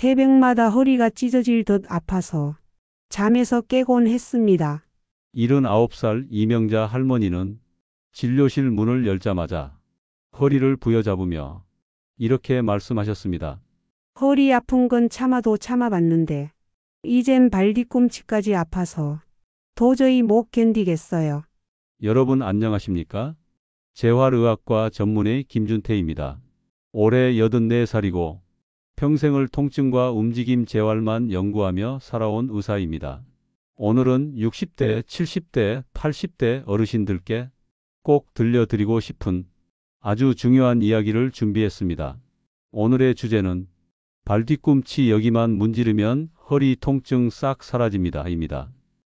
새벽마다 허리가 찢어질 듯 아파서 잠에서 깨곤 했습니다. 79살 이명자 할머니는 진료실 문을 열자마자 허리를 부여잡으며 이렇게 말씀하셨습니다. 허리 아픈 건 참아도 참아봤는데 이젠 발 뒤꿈치까지 아파서 도저히 못 견디겠어요. 여러분 안녕하십니까? 재활의학과 전문의 김준태입니다. 올해 84살이고 평생을 통증과 움직임 재활만 연구하며 살아온 의사입니다. 오늘은 60대, 70대, 80대 어르신들께 꼭 들려드리고 싶은 아주 중요한 이야기를 준비했습니다. 오늘의 주제는 발 뒤꿈치 여기만 문지르면 허리 통증 싹 사라집니다. 입니다.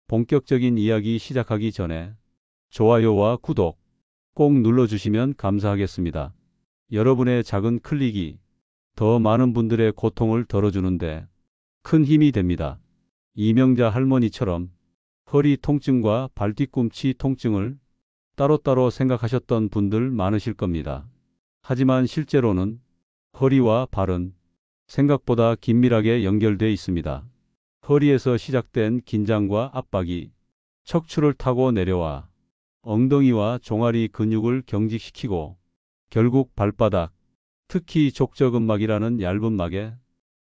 본격적인 이야기 시작하기 전에 좋아요와 구독 꼭 눌러주시면 감사하겠습니다. 여러분의 작은 클릭이 더 많은 분들의 고통을 덜어주는데 큰 힘이 됩니다. 이명자 할머니처럼 허리 통증과 발 뒤꿈치 통증을 따로따로 생각하셨던 분들 많으실 겁니다. 하지만 실제로는 허리와 발은 생각보다 긴밀하게 연결되어 있습니다. 허리에서 시작된 긴장과 압박이 척추를 타고 내려와 엉덩이와 종아리 근육을 경직시키고 결국 발바닥, 특히 족저근막이라는 얇은 막에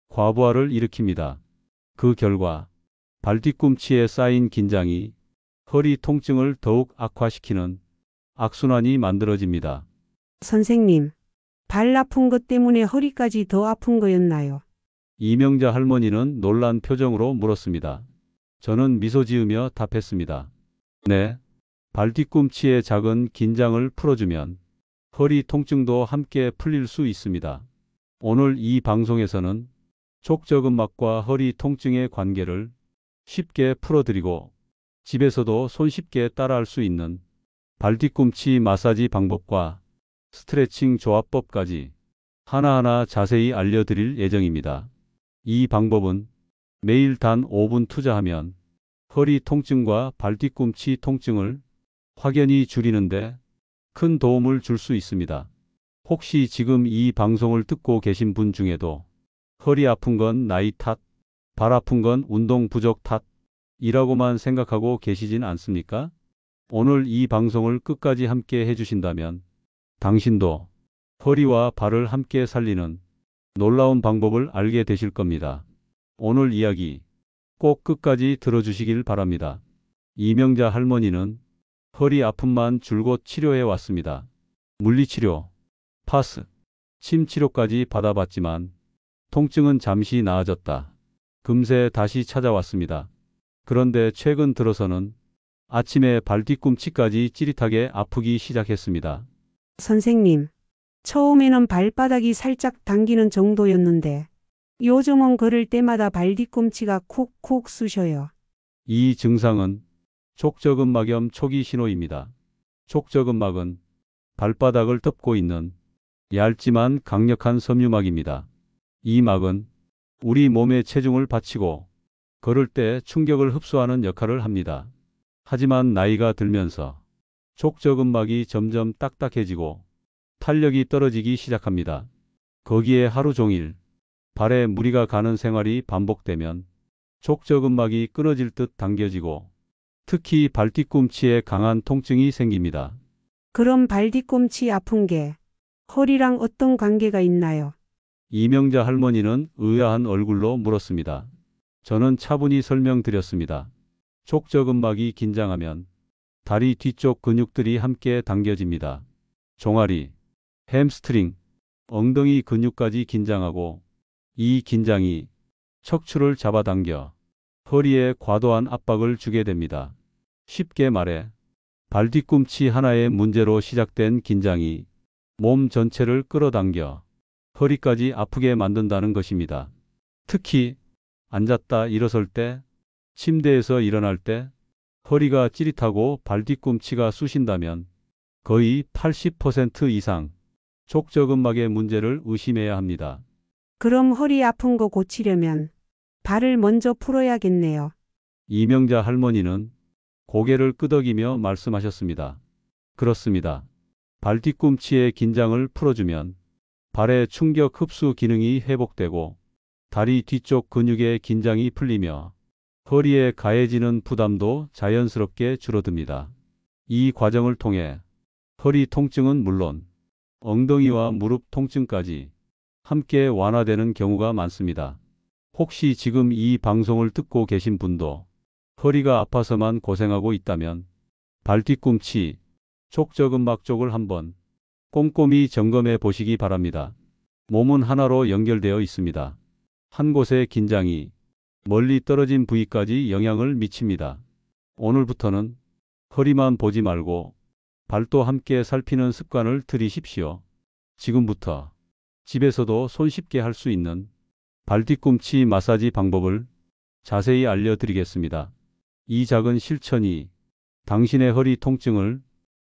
과부하를 일으킵니다. 그 결과 발 뒤꿈치에 쌓인 긴장이 허리 통증을 더욱 악화시키는 악순환이 만들어집니다. 선생님, 발 아픈 것 때문에 허리까지 더 아픈 거였나요? 이명자 할머니는 놀란 표정으로 물었습니다. 저는 미소 지으며 답했습니다. 네, 발 뒤꿈치의 작은 긴장을 풀어주면 허리 통증도 함께 풀릴 수 있습니다. 오늘 이 방송에서는 족저근막과 허리 통증의 관계를 쉽게 풀어드리고 집에서도 손쉽게 따라할 수 있는 발 뒤꿈치 마사지 방법과 스트레칭 조합법까지 하나하나 자세히 알려드릴 예정입니다. 이 방법은 매일 단 5분 투자하면 허리 통증과 발 뒤꿈치 통증을 확연히 줄이는데 큰 도움을 줄 수 있습니다. 혹시 지금 이 방송을 듣고 계신 분 중에도 허리 아픈 건 나이 탓, 발 아픈 건 운동 부족 탓이라고만 생각하고 계시진 않습니까? 오늘 이 방송을 끝까지 함께 해주신다면 당신도 허리와 발을 함께 살리는 놀라운 방법을 알게 되실 겁니다. 오늘 이야기 꼭 끝까지 들어주시길 바랍니다. 이명자 할머니는 허리 아픔만 줄곧 치료해 왔습니다. 물리치료, 파스, 침치료까지 받아봤지만 통증은 잠시 나아졌다. 금세 다시 찾아왔습니다. 그런데 최근 들어서는 아침에 발 뒤꿈치까지 찌릿하게 아프기 시작했습니다. 선생님, 처음에는 발바닥이 살짝 당기는 정도였는데 요즘은 걸을 때마다 발 뒤꿈치가 콕콕 쑤셔요. 이 증상은 족저근막염 초기 신호입니다. 족저근막은 발바닥을 덮고 있는 얇지만 강력한 섬유막입니다. 이 막은 우리 몸에 체중을 받치고 걸을 때 충격을 흡수하는 역할을 합니다. 하지만 나이가 들면서 족저근막이 점점 딱딱해지고 탄력이 떨어지기 시작합니다. 거기에 하루 종일 발에 무리가 가는 생활이 반복되면 족저근막이 끊어질 듯 당겨지고 특히 발 뒤꿈치에 강한 통증이 생깁니다. 그럼 발 뒤꿈치 아픈 게 허리랑 어떤 관계가 있나요? 이명자 할머니는 의아한 얼굴로 물었습니다. 저는 차분히 설명드렸습니다. 족저근막이 긴장하면 다리 뒤쪽 근육들이 함께 당겨집니다. 종아리, 햄스트링, 엉덩이 근육까지 긴장하고 이 긴장이 척추를 잡아당겨 허리에 과도한 압박을 주게 됩니다. 쉽게 말해 발 뒤꿈치 하나의 문제로 시작된 긴장이 몸 전체를 끌어당겨 허리까지 아프게 만든다는 것입니다. 특히 앉았다 일어설 때, 침대에서 일어날 때 허리가 찌릿하고 발 뒤꿈치가 쑤신다면 거의 80% 이상 족저근막의 문제를 의심해야 합니다. 그럼 허리 아픈 거 고치려면 발을 먼저 풀어야겠네요. 이명자 할머니는 고개를 끄덕이며 말씀하셨습니다. 그렇습니다. 발 뒤꿈치의 긴장을 풀어주면 발의 충격 흡수 기능이 회복되고 다리 뒤쪽 근육의 긴장이 풀리며 허리에 가해지는 부담도 자연스럽게 줄어듭니다. 이 과정을 통해 허리 통증은 물론 엉덩이와 무릎 통증까지 함께 완화되는 경우가 많습니다. 혹시 지금 이 방송을 듣고 계신 분도 허리가 아파서만 고생하고 있다면 발뒤꿈치, 족저근막 쪽을 한번 꼼꼼히 점검해 보시기 바랍니다. 몸은 하나로 연결되어 있습니다. 한 곳의 긴장이 멀리 떨어진 부위까지 영향을 미칩니다. 오늘부터는 허리만 보지 말고 발도 함께 살피는 습관을 들이십시오. 지금부터 집에서도 손쉽게 할 수 있는 발뒤꿈치 마사지 방법을 자세히 알려드리겠습니다. 이 작은 실천이 당신의 허리 통증을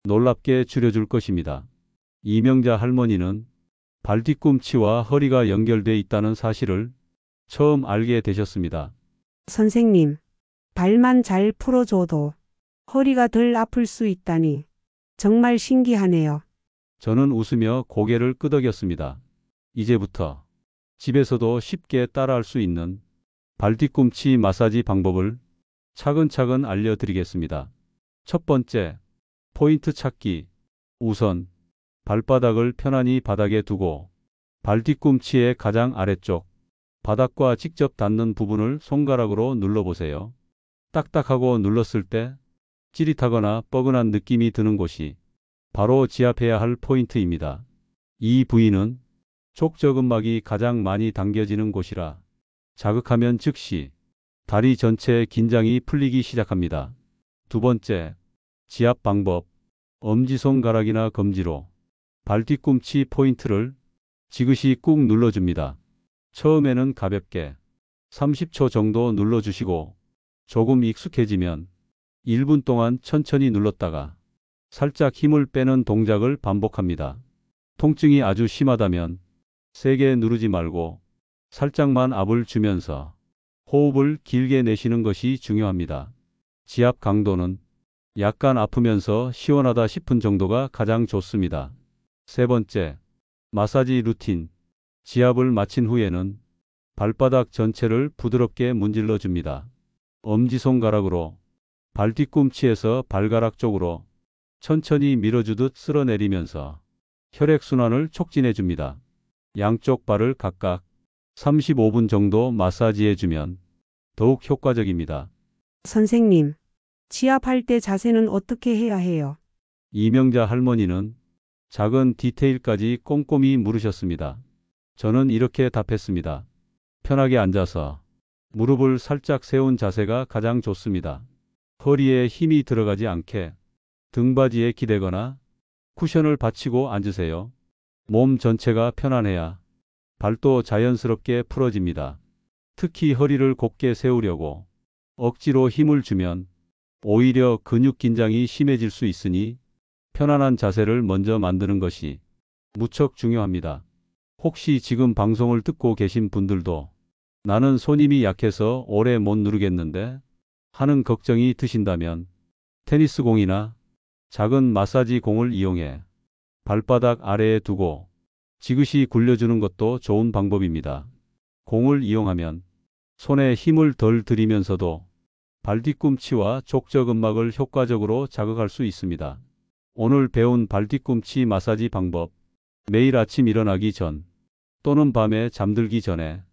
놀랍게 줄여줄 것입니다. 이명자 할머니는 발뒤꿈치와 허리가 연결돼 있다는 사실을 처음 알게 되셨습니다. 선생님, 발만 잘 풀어줘도 허리가 덜 아플 수 있다니 정말 신기하네요. 저는 웃으며 고개를 끄덕였습니다. 이제부터 집에서도 쉽게 따라할 수 있는 발뒤꿈치 마사지 방법을 차근차근 알려드리겠습니다. 첫 번째, 포인트 찾기. 우선 발바닥을 편안히 바닥에 두고 발뒤꿈치의 가장 아래쪽, 바닥과 직접 닿는 부분을 손가락으로 눌러보세요. 딱딱하고 눌렀을 때 찌릿하거나 뻐근한 느낌이 드는 곳이 바로 지압해야 할 포인트입니다. 이 부위는 족저근막이 가장 많이 당겨지는 곳이라 자극하면 즉시 다리 전체의 긴장이 풀리기 시작합니다. 두 번째, 지압 방법. 엄지손가락이나 검지로 발뒤꿈치 포인트를 지그시 꾹 눌러줍니다. 처음에는 가볍게 30초 정도 눌러주시고 조금 익숙해지면 1분 동안 천천히 눌렀다가 살짝 힘을 빼는 동작을 반복합니다. 통증이 아주 심하다면 세게 누르지 말고 살짝만 압을 주면서 호흡을 길게 내쉬는 것이 중요합니다. 지압 강도는 약간 아프면서 시원하다 싶은 정도가 가장 좋습니다. 세 번째, 마사지 루틴. 지압을 마친 후에는 발바닥 전체를 부드럽게 문질러 줍니다. 엄지손가락으로 발뒤꿈치에서 발가락 쪽으로 천천히 밀어주듯 쓸어내리면서 혈액순환을 촉진해 줍니다. 양쪽 발을 각각 35분 정도 마사지해 주면 더욱 효과적입니다. 선생님, 지압할 때 자세는 어떻게 해야 해요? 이명자 할머니는 작은 디테일까지 꼼꼼히 물으셨습니다. 저는 이렇게 답했습니다. 편하게 앉아서 무릎을 살짝 세운 자세가 가장 좋습니다. 허리에 힘이 들어가지 않게 등받이에 기대거나 쿠션을 받치고 앉으세요. 몸 전체가 편안해야 발도 자연스럽게 풀어집니다. 특히 허리를 곧게 세우려고 억지로 힘을 주면 오히려 근육 긴장이 심해질 수 있으니 편안한 자세를 먼저 만드는 것이 무척 중요합니다. 혹시 지금 방송을 듣고 계신 분들도 나는 손 힘이 약해서 오래 못 누르겠는데 하는 걱정이 드신다면 테니스 공이나 작은 마사지 공을 이용해 발바닥 아래에 두고 지그시 굴려주는 것도 좋은 방법입니다. 공을 이용하면 손에 힘을 덜 들이면서도 발뒤꿈치와 족저근막을 효과적으로 자극할 수 있습니다. 오늘 배운 발뒤꿈치 마사지 방법, 매일 아침 일어나기 전 또는 밤에 잠들기 전에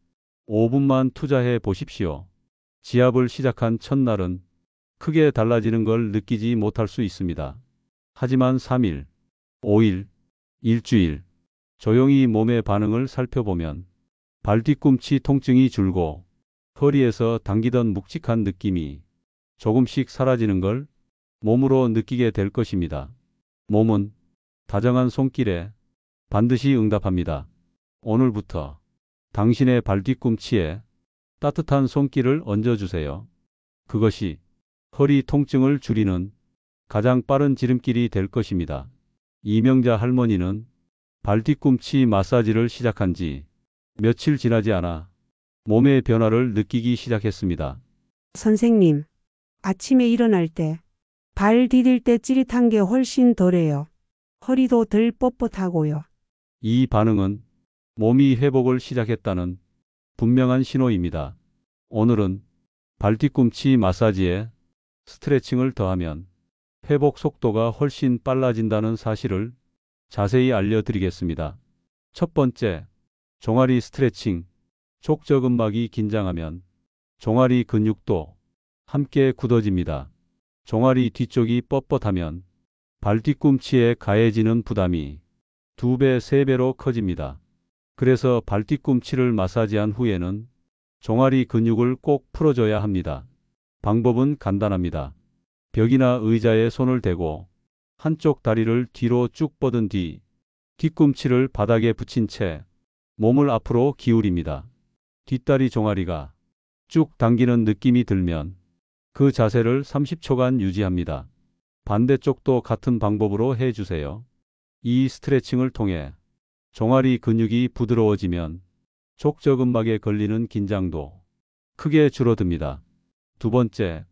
5분만 투자해 보십시오. 지압을 시작한 첫날은 크게 달라지는 걸 느끼지 못할 수 있습니다. 하지만 3일, 5일, 일주일, 조용히 몸의 반응을 살펴보면 발뒤꿈치 통증이 줄고 허리에서 당기던 묵직한 느낌이 조금씩 사라지는 걸 몸으로 느끼게 될 것입니다. 몸은 다정한 손길에 반드시 응답합니다. 오늘부터 당신의 발뒤꿈치에 따뜻한 손길을 얹어주세요. 그것이 허리 통증을 줄이는 가장 빠른 지름길이 될 것입니다. 이명자 할머니는 발뒤꿈치 마사지를 시작한 지 며칠 지나지 않아 몸의 변화를 느끼기 시작했습니다. 선생님, 아침에 일어날 때 발 디딜 때 찌릿한 게 훨씬 덜해요. 허리도 덜 뻣뻣하고요. 이 반응은 몸이 회복을 시작했다는 분명한 신호입니다. 오늘은 발뒤꿈치 마사지에 스트레칭을 더하면 회복 속도가 훨씬 빨라진다는 사실을 자세히 알려드리겠습니다. 첫 번째, 종아리 스트레칭. 족저근막이 긴장하면 종아리 근육도 함께 굳어집니다. 종아리 뒤쪽이 뻣뻣하면 발뒤꿈치에 가해지는 부담이 2배, 3배로 커집니다. 그래서 발뒤꿈치를 마사지한 후에는 종아리 근육을 꼭 풀어줘야 합니다. 방법은 간단합니다. 벽이나 의자에 손을 대고 한쪽 다리를 뒤로 쭉 뻗은 뒤 뒤꿈치를 바닥에 붙인 채 몸을 앞으로 기울입니다. 뒷다리 종아리가 쭉 당기는 느낌이 들면 그 자세를 30초간 유지합니다. 반대쪽도 같은 방법으로 해주세요. 이 스트레칭을 통해 종아리 근육이 부드러워지면 족저근막에 걸리는 긴장도 크게 줄어듭니다. 두 번째,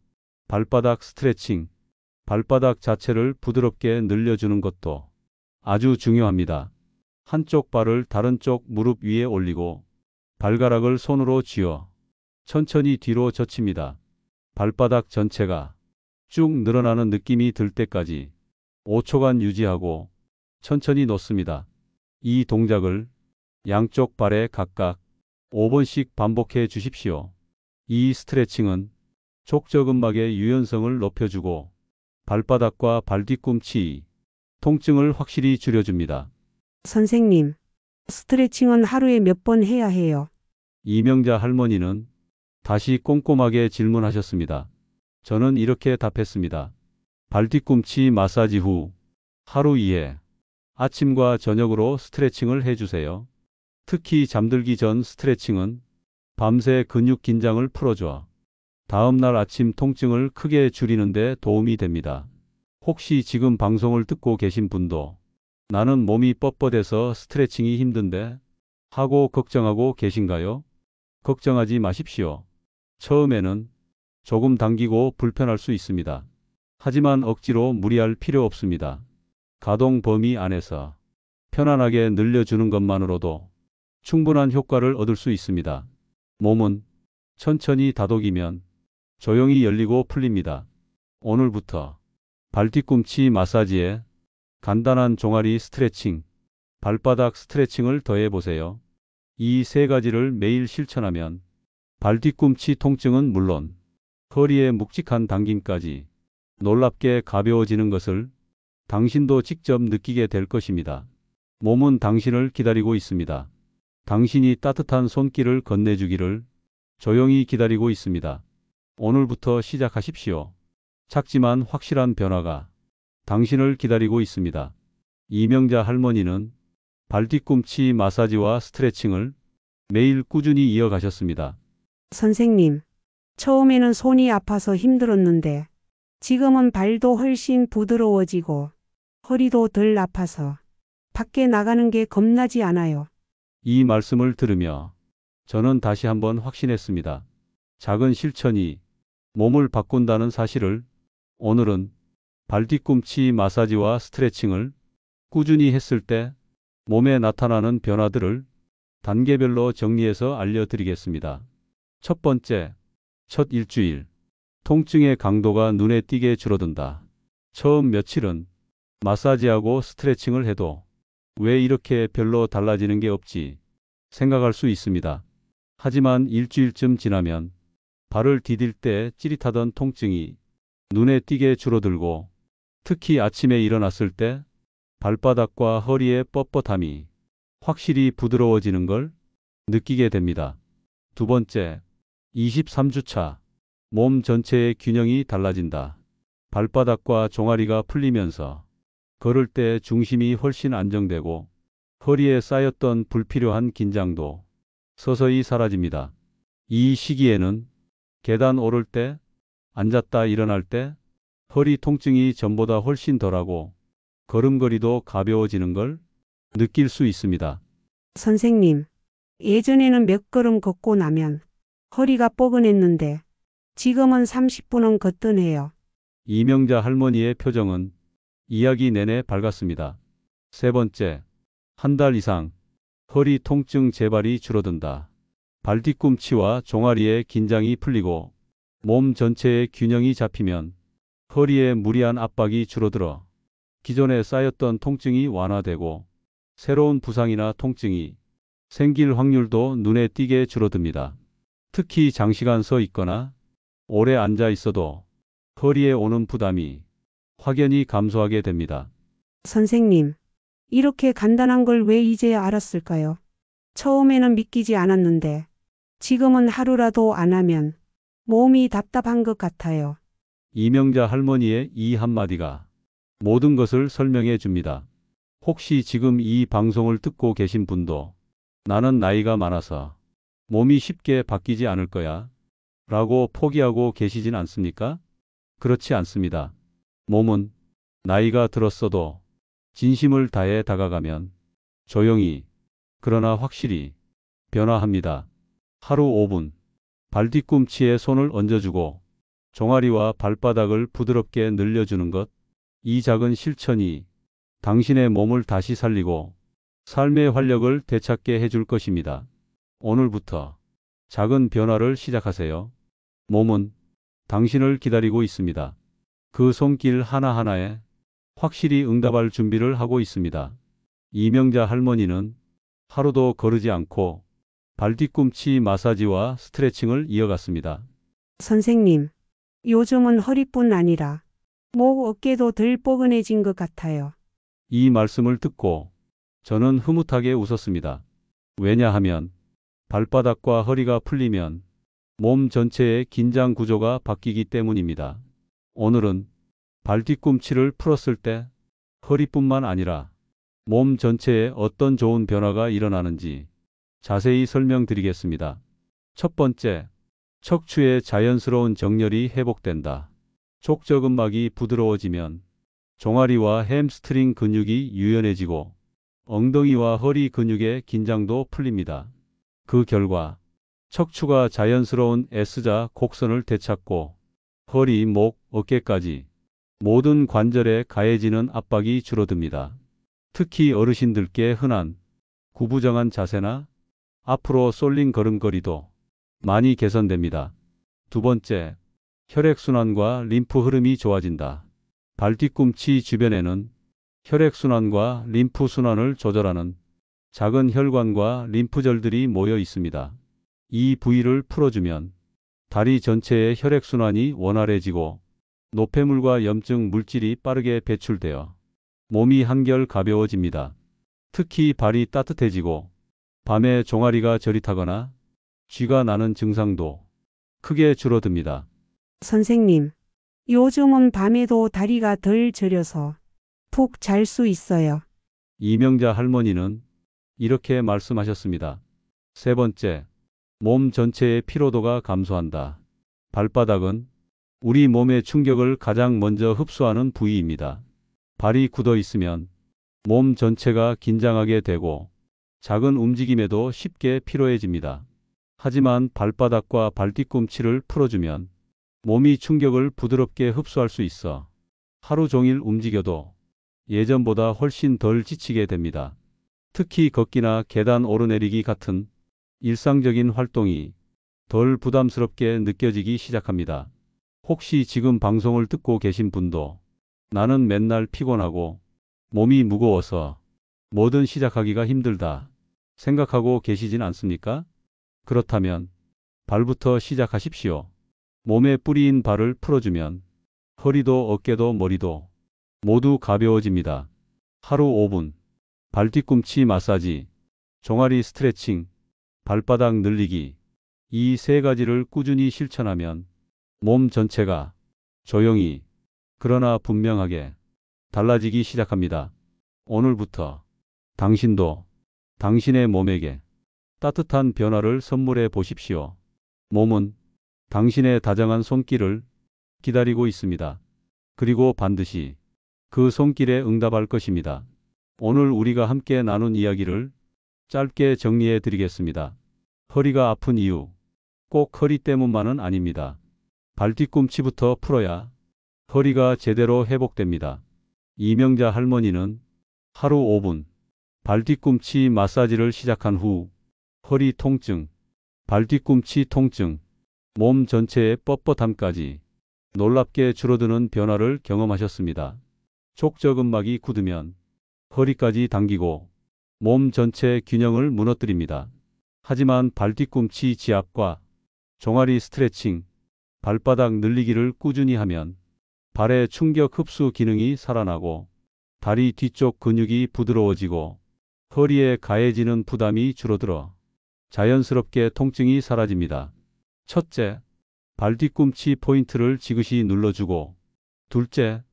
발바닥 스트레칭. 발바닥 자체를 부드럽게 늘려주는 것도 아주 중요합니다. 한쪽 발을 다른 쪽 무릎 위에 올리고 발가락을 손으로 쥐어 천천히 뒤로 젖힙니다. 발바닥 전체가 쭉 늘어나는 느낌이 들 때까지 5초간 유지하고 천천히 놓습니다. 이 동작을 양쪽 발에 각각 5번씩 반복해 주십시오. 이 스트레칭은 족저근막의 유연성을 높여주고 발바닥과 발뒤꿈치 통증을 확실히 줄여줍니다. 선생님, 스트레칭은 하루에 몇 번 해야 해요? 이명자 할머니는 다시 꼼꼼하게 질문하셨습니다. 저는 이렇게 답했습니다. 발뒤꿈치 마사지 후 하루 2회 아침과 저녁으로 스트레칭을 해주세요. 특히 잠들기 전 스트레칭은 밤새 근육 긴장을 풀어줘 다음날 아침 통증을 크게 줄이는 데 도움이 됩니다. 혹시 지금 방송을 듣고 계신 분도 나는 몸이 뻣뻣해서 스트레칭이 힘든데 하고 걱정하고 계신가요? 걱정하지 마십시오. 처음에는 조금 당기고 불편할 수 있습니다. 하지만 억지로 무리할 필요 없습니다. 가동 범위 안에서 편안하게 늘려주는 것만으로도 충분한 효과를 얻을 수 있습니다. 몸은 천천히 다독이면 조용히 열리고 풀립니다. 오늘부터 발뒤꿈치 마사지에 간단한 종아리 스트레칭, 발바닥 스트레칭을 더해보세요. 이 세 가지를 매일 실천하면 발뒤꿈치 통증은 물론 허리의 묵직한 당김까지 놀랍게 가벼워지는 것을 당신도 직접 느끼게 될 것입니다. 몸은 당신을 기다리고 있습니다. 당신이 따뜻한 손길을 건네주기를 조용히 기다리고 있습니다. 오늘부터 시작하십시오. 작지만 확실한 변화가 당신을 기다리고 있습니다. 이명자 할머니는 발뒤꿈치 마사지와 스트레칭을 매일 꾸준히 이어가셨습니다. 선생님, 처음에는 손이 아파서 힘들었는데 지금은 발도 훨씬 부드러워지고 허리도 덜 아파서 밖에 나가는 게 겁나지 않아요. 이 말씀을 들으며 저는 다시 한번 확신했습니다. 작은 실천이 몸을 바꾼다는 사실을. 오늘은 발뒤꿈치 마사지와 스트레칭을 꾸준히 했을 때 몸에 나타나는 변화들을 단계별로 정리해서 알려드리겠습니다. 첫 번째, 첫 일주일. 통증의 강도가 눈에 띄게 줄어든다. 처음 며칠은 마사지하고 스트레칭을 해도 왜 이렇게 별로 달라지는 게 없지 생각할 수 있습니다. 하지만 일주일쯤 지나면 발을 디딜 때 찌릿하던 통증이 눈에 띄게 줄어들고 특히 아침에 일어났을 때 발바닥과 허리의 뻣뻣함이 확실히 부드러워지는 걸 느끼게 됩니다. 두 번째, 23주차. 몸 전체의 균형이 달라진다. 발바닥과 종아리가 풀리면서 걸을 때 중심이 훨씬 안정되고 허리에 쌓였던 불필요한 긴장도 서서히 사라집니다. 이 시기에는 계단 오를 때, 앉았다 일어날 때 허리 통증이 전보다 훨씬 덜하고 걸음걸이도 가벼워지는 걸 느낄 수 있습니다. 선생님, 예전에는 몇 걸음 걷고 나면 허리가 뻐근했는데 지금은 30분은 걷던해요. 이명자 할머니의 표정은 이야기 내내 밝았습니다. 세 번째, 한 달 이상 허리 통증 재발이 줄어든다. 발 뒤꿈치와 종아리의 긴장이 풀리고 몸 전체의 균형이 잡히면 허리에 무리한 압박이 줄어들어 기존에 쌓였던 통증이 완화되고 새로운 부상이나 통증이 생길 확률도 눈에 띄게 줄어듭니다. 특히 장시간 서 있거나 오래 앉아 있어도 허리에 오는 부담이 확연히 감소하게 됩니다. 선생님, 이렇게 간단한 걸 왜 이제야 알았을까요? 처음에는 믿기지 않았는데, 지금은 하루라도 안 하면 몸이 답답한 것 같아요. 이명자 할머니의 이 한마디가 모든 것을 설명해 줍니다. 혹시 지금 이 방송을 듣고 계신 분도 나는 나이가 많아서 몸이 쉽게 바뀌지 않을 거야 라고 포기하고 계시진 않습니까? 그렇지 않습니다. 몸은 나이가 들었어도 진심을 다해 다가가면 조용히 그러나 확실히 변화합니다. 하루 5분 발 뒤꿈치에 손을 얹어주고 종아리와 발바닥을 부드럽게 늘려주는 것. 이 작은 실천이 당신의 몸을 다시 살리고 삶의 활력을 되찾게 해줄 것입니다. 오늘부터 작은 변화를 시작하세요. 몸은 당신을 기다리고 있습니다. 그 손길 하나하나에 확실히 응답할 준비를 하고 있습니다. 이명자 할머니는 하루도 거르지 않고 발 뒤꿈치 마사지와 스트레칭을 이어갔습니다. 선생님, 요즘은 허리뿐 아니라 목 어깨도 덜 뻐근해진 것 같아요. 이 말씀을 듣고 저는 흐뭇하게 웃었습니다. 왜냐하면 발바닥과 허리가 풀리면 몸 전체의 긴장 구조가 바뀌기 때문입니다. 오늘은 발 뒤꿈치를 풀었을 때 허리뿐만 아니라 몸 전체에 어떤 좋은 변화가 일어나는지 자세히 설명드리겠습니다. 첫 번째, 척추의 자연스러운 정렬이 회복된다. 족저근막이 부드러워지면 종아리와 햄스트링 근육이 유연해지고 엉덩이와 허리 근육의 긴장도 풀립니다. 그 결과 척추가 자연스러운 S자 곡선을 되찾고 허리, 목, 어깨까지 모든 관절에 가해지는 압박이 줄어듭니다. 특히 어르신들께 흔한 구부정한 자세나 앞으로 쏠린 걸음걸이도 많이 개선됩니다. 두 번째, 혈액순환과 림프 흐름이 좋아진다. 발 뒤꿈치 주변에는 혈액순환과 림프 순환을 조절하는 작은 혈관과 림프절들이 모여 있습니다. 이 부위를 풀어주면 다리 전체의 혈액순환이 원활해지고 노폐물과 염증 물질이 빠르게 배출되어 몸이 한결 가벼워집니다. 특히 발이 따뜻해지고 밤에 종아리가 저릿하거나 쥐가 나는 증상도 크게 줄어듭니다. 선생님, 요즘은 밤에도 다리가 덜 저려서 푹 잘 수 있어요. 이명자 할머니는 이렇게 말씀하셨습니다. 세 번째, 몸 전체의 피로도가 감소한다. 발바닥은 우리 몸의 충격을 가장 먼저 흡수하는 부위입니다. 발이 굳어 있으면 몸 전체가 긴장하게 되고 작은 움직임에도 쉽게 피로해집니다. 하지만 발바닥과 발뒤꿈치를 풀어주면 몸이 충격을 부드럽게 흡수할 수 있어 하루 종일 움직여도 예전보다 훨씬 덜 지치게 됩니다. 특히 걷기나 계단 오르내리기 같은 일상적인 활동이 덜 부담스럽게 느껴지기 시작합니다. 혹시 지금 방송을 듣고 계신 분도 나는 맨날 피곤하고 몸이 무거워서 뭐든 시작하기가 힘들다 생각하고 계시진 않습니까? 그렇다면 발부터 시작하십시오. 몸에 뿌리인 발을 풀어주면 허리도 어깨도 머리도 모두 가벼워집니다. 하루 5분 발 뒤꿈치 마사지, 종아리 스트레칭, 발바닥 늘리기 이 세 가지를 꾸준히 실천하면 몸 전체가 조용히 그러나 분명하게 달라지기 시작합니다. 오늘부터 당신도 당신의 몸에게 따뜻한 변화를 선물해 보십시오. 몸은 당신의 다정한 손길을 기다리고 있습니다. 그리고 반드시 그 손길에 응답할 것입니다. 오늘 우리가 함께 나눈 이야기를 짧게 정리해 드리겠습니다. 허리가 아픈 이유, 꼭 허리 때문만은 아닙니다. 발 뒤꿈치부터 풀어야 허리가 제대로 회복됩니다. 이명자 할머니는 하루 5분 발 뒤꿈치 마사지를 시작한 후 허리 통증, 발 뒤꿈치 통증, 몸 전체의 뻣뻣함까지 놀랍게 줄어드는 변화를 경험하셨습니다. 족저근막이 굳으면 허리까지 당기고 몸 전체의 균형을 무너뜨립니다. 하지만 발 뒤꿈치 지압과 종아리 스트레칭, 발바닥 늘리기를 꾸준히 하면 발의 충격 흡수 기능이 살아나고 다리 뒤쪽 근육이 부드러워지고 허리에 가해지는 부담이 줄어들어 자연스럽게 통증이 사라집니다. 첫째, 발 뒤꿈치 포인트를 지그시 눌러주고, 둘째,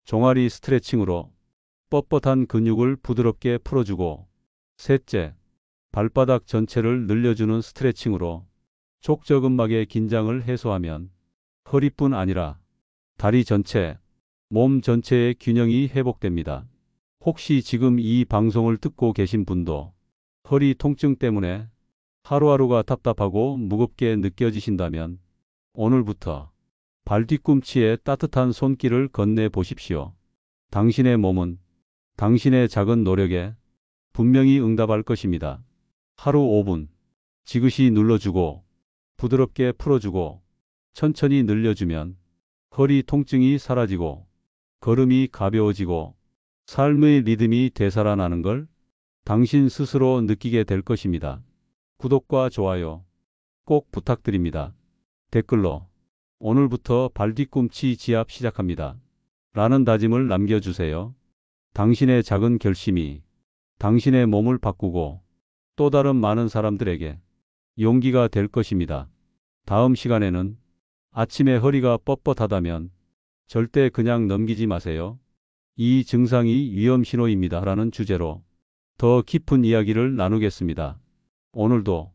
종아리 스트레칭으로 뻣뻣한 근육을 부드럽게 풀어주고, 셋째, 발바닥 전체를 늘려주는 스트레칭으로 족저근막의 긴장을 해소하면 허리뿐 아니라 다리 전체, 몸 전체의 균형이 회복됩니다. 혹시 지금 이 방송을 듣고 계신 분도 허리 통증 때문에 하루하루가 답답하고 무겁게 느껴지신다면 오늘부터 발 뒤꿈치에 따뜻한 손길을 건네 보십시오. 당신의 몸은 당신의 작은 노력에 분명히 응답할 것입니다. 하루 5분 지그시 눌러주고 부드럽게 풀어주고 천천히 늘려주면 허리 통증이 사라지고 걸음이 가벼워지고 삶의 리듬이 되살아나는 걸 당신 스스로 느끼게 될 것입니다. 구독과 좋아요 꼭 부탁드립니다. 댓글로 오늘부터 발 뒤꿈치 지압 시작합니다. 라는 다짐을 남겨주세요. 당신의 작은 결심이 당신의 몸을 바꾸고 또 다른 많은 사람들에게 용기가 될 것입니다. 다음 시간에는 아침에 허리가 뻣뻣하다면 절대 그냥 넘기지 마세요. 이 증상이 위험 신호입니다. 라는 주제로 더 깊은 이야기를 나누겠습니다. 오늘도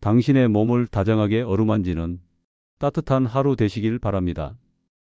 당신의 몸을 다정하게 어루만지는 따뜻한 하루 되시길 바랍니다.